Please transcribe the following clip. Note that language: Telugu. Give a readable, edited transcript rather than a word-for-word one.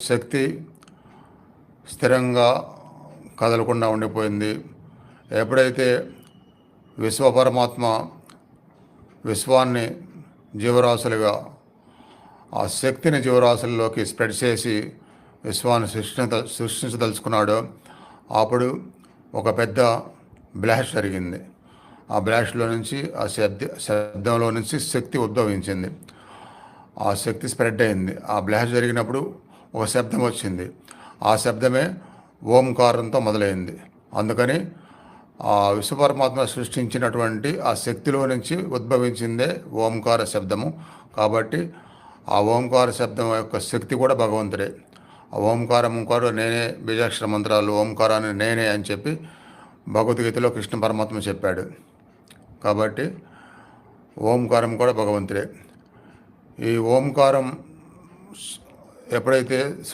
శక్తి స్థిరంగా కదలకుండా ఉండిపోయింది. ఎప్పుడైతే విశ్వపరమాత్మ విశ్వాన్ని జీవరాశులుగా ఆ శక్తిని జీవరాశుల్లోకి స్ప్రెడ్ చేసి విశ్వాన్ని సృష్టించదలుచుకున్నాడో అప్పుడు ఒక పెద్ద బ్లాస్ట్ జరిగింది. ఆ బ్లాస్ట్లో నుంచి ఆ శబ్దంలో నుంచి శక్తి ఉద్భవించింది. ఆ శక్తి స్ప్రెడ్ అయింది. ఆ బ్లాస్ట్ జరిగినప్పుడు ఒక శబ్దం వచ్చింది. ఆ శబ్దమే ఓంకారంతో మొదలైంది. అందుకని ఆ విశ్వపరమాత్మ సృష్టించినటువంటి ఆ శక్తిలో నుంచి ఉద్భవించిందే ఓంకార శబ్దము. కాబట్టి ఆ ఓంకార శబ్దం యొక్క శక్తి కూడా భగవంతుడే. ఆ ఓంకారం కూడా నేనే, బీజాక్షర మంత్రాలు ఓంకారాన్ని నేనే అని చెప్పి భగవద్గీతలో కృష్ణ పరమాత్మ చెప్పాడు. కాబట్టి ఓంకారం కూడా భగవంతుడే. ఈ ఓంకారం ఎప్పుడైతే